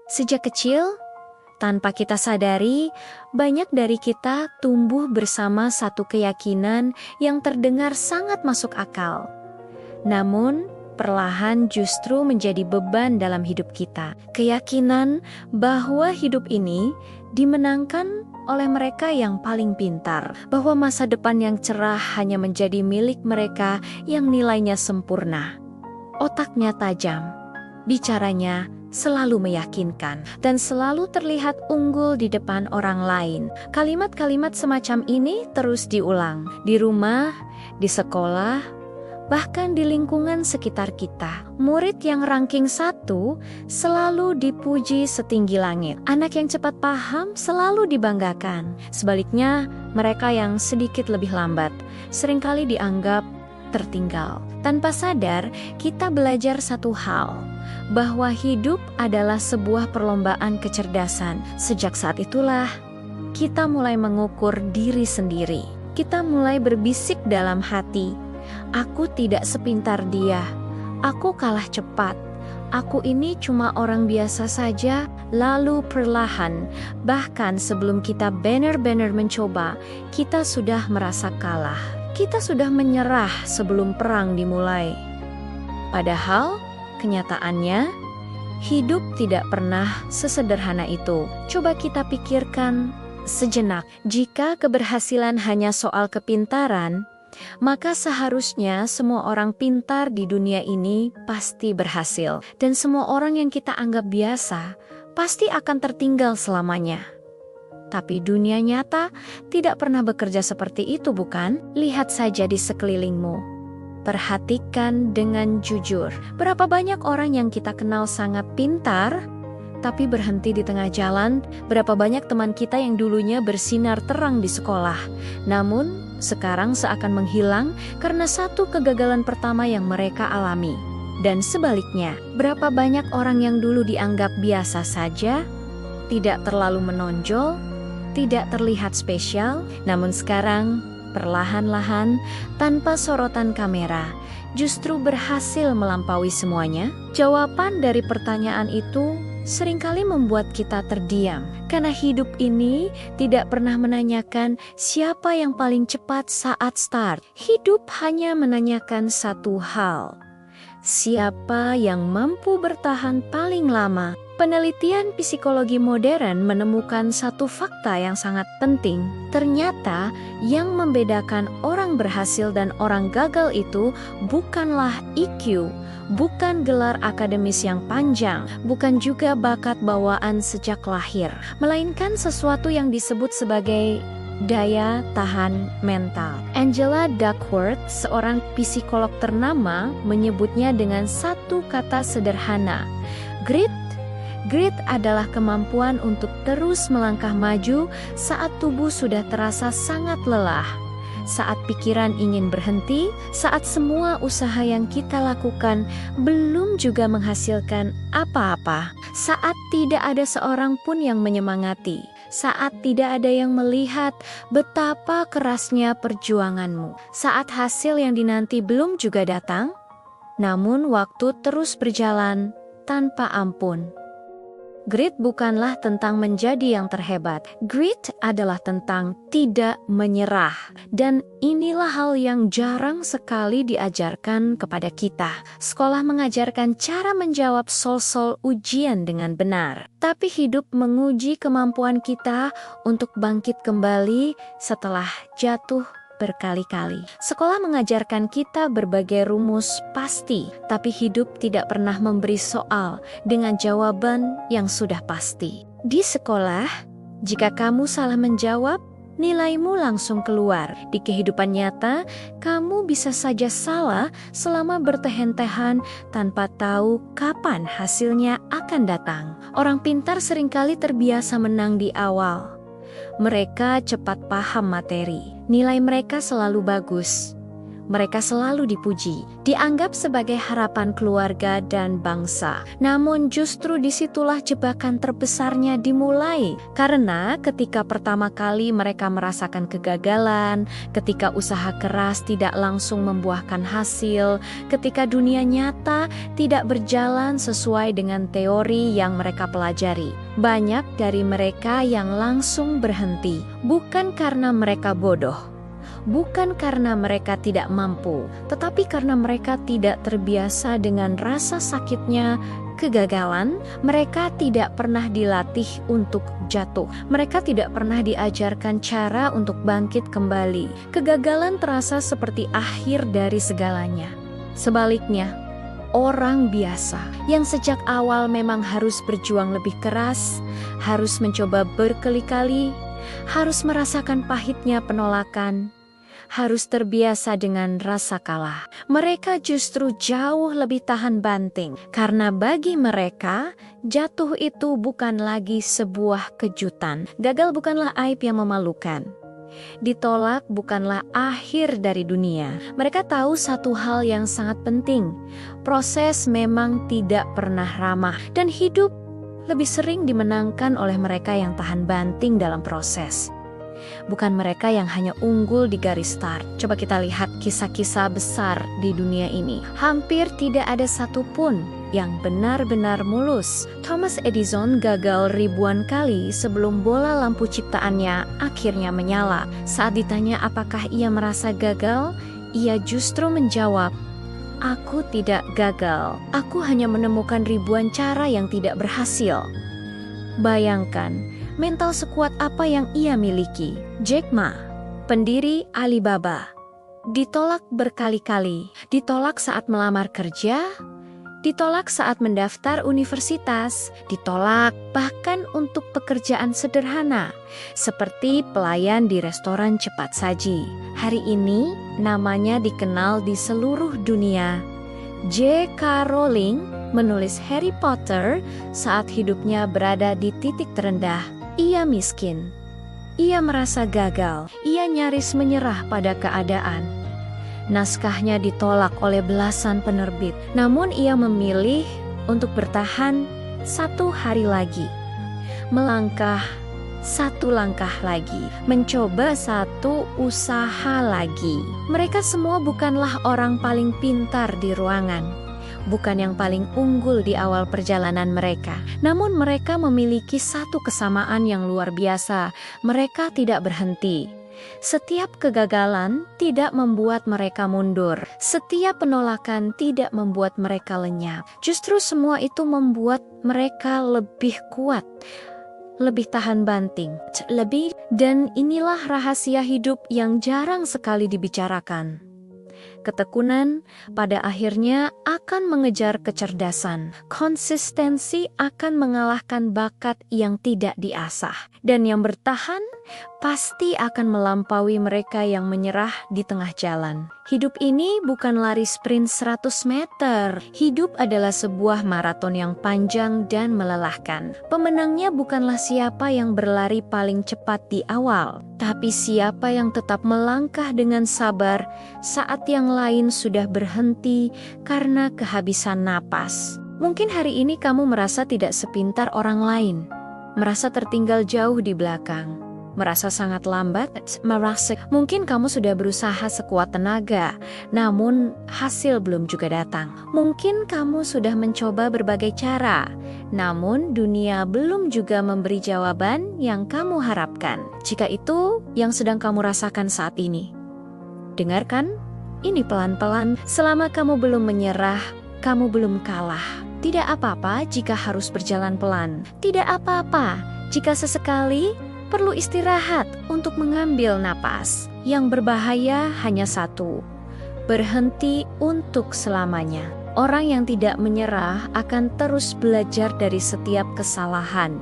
Sejak kecil, tanpa kita sadari, banyak dari kita tumbuh bersama satu keyakinan yang terdengar sangat masuk akal. Namun, perlahan justru menjadi beban dalam hidup kita. Keyakinan bahwa hidup ini dimenangkan oleh mereka yang paling pintar, bahwa masa depan yang cerah hanya menjadi milik mereka yang nilainya sempurna. Otaknya tajam, bicaranya selalu meyakinkan, dan selalu terlihat unggul di depan orang lain. Kalimat-kalimat semacam ini terus diulang di rumah, di sekolah, bahkan di lingkungan sekitar kita. Murid yang ranking 1 selalu dipuji setinggi langit. Anak yang cepat paham selalu dibanggakan. Sebaliknya, mereka yang sedikit lebih lambat seringkali dianggap tertinggal. Tanpa sadar, kita belajar satu hal, bahwa hidup adalah sebuah perlombaan kecerdasan. Sejak saat itulah, kita mulai mengukur diri sendiri. Kita mulai berbisik dalam hati, "Aku tidak sepintar dia, aku kalah cepat, aku ini cuma orang biasa saja." Lalu perlahan, bahkan sebelum kita benar-benar mencoba, kita sudah merasa kalah. Kita sudah menyerah sebelum perang dimulai. Padahal, kenyataannya, hidup tidak pernah sesederhana itu. Coba kita pikirkan sejenak. Jika keberhasilan hanya soal kepintaran, maka seharusnya semua orang pintar di dunia ini pasti berhasil. Dan semua orang yang kita anggap biasa, pasti akan tertinggal selamanya. Tapi dunia nyata tidak pernah bekerja seperti itu, bukan? Lihat saja di sekelilingmu. Perhatikan dengan jujur. Berapa banyak orang yang kita kenal sangat pintar, tapi berhenti di tengah jalan? Berapa banyak teman kita yang dulunya bersinar terang di sekolah, namun sekarang seakan menghilang karena satu kegagalan pertama yang mereka alami? Dan sebaliknya, berapa banyak orang yang dulu dianggap biasa saja, tidak terlalu menonjol, tidak terlihat spesial, namun sekarang perlahan-lahan, tanpa sorotan kamera, justru berhasil melampaui semuanya? Jawaban dari pertanyaan itu seringkali membuat kita terdiam, karena hidup ini tidak pernah menanyakan siapa yang paling cepat saat start. Hidup hanya menanyakan satu hal: siapa yang mampu bertahan paling lama? Penelitian psikologi modern menemukan satu fakta yang sangat penting. Ternyata yang membedakan orang berhasil dan orang gagal itu bukanlah IQ, bukan gelar akademis yang panjang, bukan juga bakat bawaan sejak lahir, melainkan sesuatu yang disebut sebagai daya tahan mental. Angela Duckworth, seorang psikolog ternama, menyebutnya dengan satu kata sederhana: grit. Grit adalah kemampuan untuk terus melangkah maju saat tubuh sudah terasa sangat lelah, saat pikiran ingin berhenti, saat semua usaha yang kita lakukan belum juga menghasilkan apa-apa, saat tidak ada seorang pun yang menyemangati, saat tidak ada yang melihat betapa kerasnya perjuanganmu, saat hasil yang dinanti belum juga datang, namun waktu terus berjalan tanpa ampun. Grit bukanlah tentang menjadi yang terhebat. Grit adalah tentang tidak menyerah. Dan inilah hal yang jarang sekali diajarkan kepada kita. Sekolah mengajarkan cara menjawab sol-sol ujian dengan benar. Tapi hidup menguji kemampuan kita untuk bangkit kembali setelah jatuh berkali-kali. Sekolah mengajarkan kita berbagai rumus pasti, tapi hidup tidak pernah memberi soal dengan jawaban yang sudah pasti. Di sekolah, jika kamu salah menjawab, nilaimu langsung keluar. Di kehidupan nyata, kamu bisa saja salah selama bertahan-tahan tanpa tahu kapan hasilnya akan datang. Orang pintar seringkali terbiasa menang di awal. Mereka cepat paham materi. Nilai mereka selalu bagus. Mereka selalu dipuji, dianggap sebagai harapan keluarga dan bangsa. Namun justru disitulah jebakan terbesarnya dimulai. Karena ketika pertama kali mereka merasakan kegagalan, ketika usaha keras tidak langsung membuahkan hasil, ketika dunia nyata tidak berjalan sesuai dengan teori yang mereka pelajari, banyak dari mereka yang langsung berhenti. Bukan karena mereka bodoh, bukan karena mereka tidak mampu, tetapi karena mereka tidak terbiasa dengan rasa sakitnya kegagalan. Mereka tidak pernah dilatih untuk jatuh. Mereka tidak pernah diajarkan cara untuk bangkit kembali. Kegagalan terasa seperti akhir dari segalanya. Sebaliknya, orang biasa yang sejak awal memang harus berjuang lebih keras, harus mencoba berkali-kali, harus merasakan pahitnya penolakan, harus terbiasa dengan rasa kalah. Mereka justru jauh lebih tahan banting, karena bagi mereka, jatuh itu bukan lagi sebuah kejutan. Gagal bukanlah aib yang memalukan. Ditolak bukanlah akhir dari dunia. Mereka tahu satu hal yang sangat penting. Proses memang tidak pernah ramah, dan hidup lebih sering dimenangkan oleh mereka yang tahan banting dalam proses, bukan mereka yang hanya unggul di garis start. Coba kita lihat kisah-kisah besar di dunia ini. Hampir tidak ada satupun yang benar-benar mulus. Thomas Edison gagal ribuan kali sebelum bola lampu ciptaannya akhirnya menyala. Saat ditanya apakah ia merasa gagal, ia justru menjawab, "Aku tidak gagal. Aku hanya menemukan ribuan cara yang tidak berhasil." Bayangkan mental sekuat apa yang ia miliki. Jack Ma, pendiri Alibaba, ditolak berkali-kali. Ditolak saat melamar kerja, ditolak saat mendaftar universitas, ditolak bahkan untuk pekerjaan sederhana, seperti pelayan di restoran cepat saji. Hari ini, namanya dikenal di seluruh dunia. J.K. Rowling menulis Harry Potter saat hidupnya berada di titik terendah. Ia miskin, ia merasa gagal, ia nyaris menyerah pada keadaan. Naskahnya ditolak oleh belasan penerbit, namun ia memilih untuk bertahan satu hari lagi, melangkah satu langkah lagi, mencoba satu usaha lagi. Mereka semua bukanlah orang paling pintar di ruangan, bukan yang paling unggul di awal perjalanan mereka. Namun mereka memiliki satu kesamaan yang luar biasa. Mereka tidak berhenti. Setiap kegagalan tidak membuat mereka mundur. Setiap penolakan tidak membuat mereka lenyap. Justru semua itu membuat mereka lebih kuat, lebih tahan banting, dan inilah rahasia hidup yang jarang sekali dibicarakan. Ketekunan pada akhirnya akan mengejar kecerdasan. Konsistensi akan mengalahkan bakat yang tidak diasah. Dan yang bertahan pasti akan melampaui mereka yang menyerah di tengah jalan. Hidup ini bukan lari sprint 100 meter. Hidup adalah sebuah maraton yang panjang dan melelahkan. Pemenangnya bukanlah siapa yang berlari paling cepat di awal, tapi siapa yang tetap melangkah dengan sabar saat yang lain sudah berhenti karena kehabisan napas. Mungkin hari ini kamu merasa tidak sepintar orang lain, merasa tertinggal jauh di belakang, merasa sangat lambat, mungkin kamu sudah berusaha sekuat tenaga, namun hasil belum juga datang. Mungkin kamu sudah mencoba berbagai cara, namun dunia belum juga memberi jawaban yang kamu harapkan. Jika itu yang sedang kamu rasakan saat ini, dengarkan ini pelan-pelan. Selama kamu belum menyerah, kamu belum kalah. Tidak apa-apa jika harus berjalan pelan. Tidak apa-apa jika sesekali perlu istirahat untuk mengambil napas. Yang berbahaya hanya satu, berhenti untuk selamanya. Orang yang tidak menyerah akan terus belajar dari setiap kesalahan.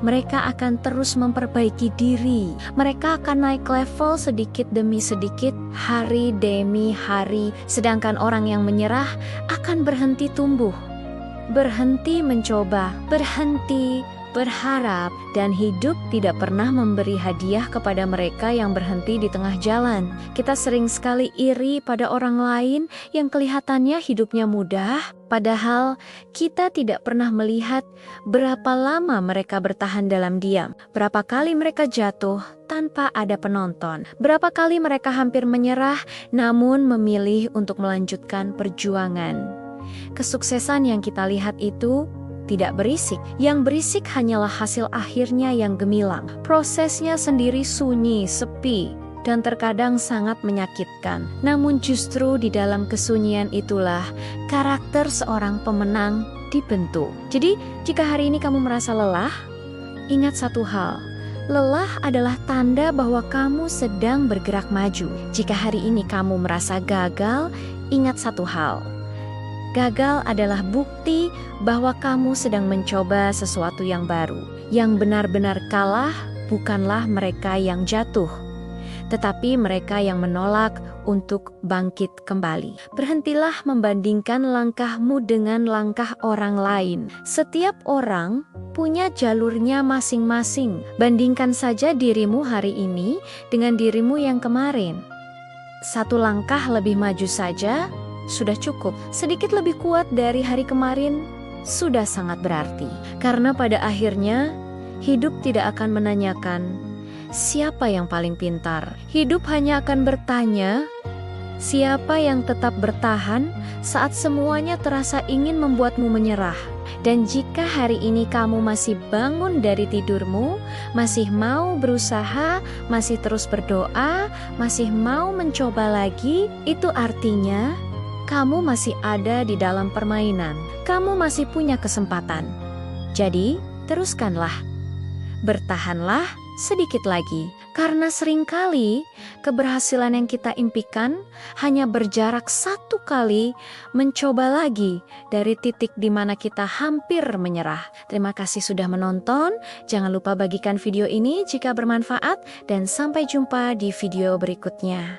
Mereka akan terus memperbaiki diri. Mereka akan naik level sedikit demi sedikit, hari demi hari. Sedangkan orang yang menyerah akan berhenti tumbuh, berhenti mencoba, berhenti berharap, dan hidup tidak pernah memberi hadiah kepada mereka yang berhenti di tengah jalan. Kita sering sekali iri pada orang lain yang kelihatannya hidupnya mudah, padahal kita tidak pernah melihat berapa lama mereka bertahan dalam diam, berapa kali mereka jatuh tanpa ada penonton, berapa kali mereka hampir menyerah namun memilih untuk melanjutkan perjuangan. Kesuksesan yang kita lihat itu tidak berisik. Yang berisik hanyalah hasil akhirnya yang gemilang. Prosesnya sendiri sunyi, sepi, dan terkadang sangat menyakitkan. Namun justru di dalam kesunyian itulah karakter seorang pemenang dibentuk. Jadi, jika hari ini kamu merasa lelah, ingat satu hal. Lelah adalah tanda bahwa kamu sedang bergerak maju. Jika hari ini kamu merasa gagal, ingat satu hal. Gagal adalah bukti bahwa kamu sedang mencoba sesuatu yang baru. Yang benar-benar kalah bukanlah mereka yang jatuh, tetapi mereka yang menolak untuk bangkit kembali. Berhentilah membandingkan langkahmu dengan langkah orang lain. Setiap orang punya jalurnya masing-masing. Bandingkan saja dirimu hari ini dengan dirimu yang kemarin. Satu langkah lebih maju saja sudah cukup. Sedikit lebih kuat dari hari kemarin sudah sangat berarti. Karena pada akhirnya hidup tidak akan menanyakan siapa yang paling pintar. Hidup hanya akan bertanya siapa yang tetap bertahan saat semuanya terasa ingin membuatmu menyerah. Dan jika hari ini kamu masih bangun dari tidurmu, masih mau berusaha, masih terus berdoa, masih mau mencoba lagi, itu artinya kamu masih ada di dalam permainan. Kamu masih punya kesempatan. Jadi, teruskanlah. Bertahanlah sedikit lagi. Karena seringkali keberhasilan yang kita impikan hanya berjarak satu kali mencoba lagi dari titik di mana kita hampir menyerah. Terima kasih sudah menonton. Jangan lupa bagikan video ini jika bermanfaat dan sampai jumpa di video berikutnya.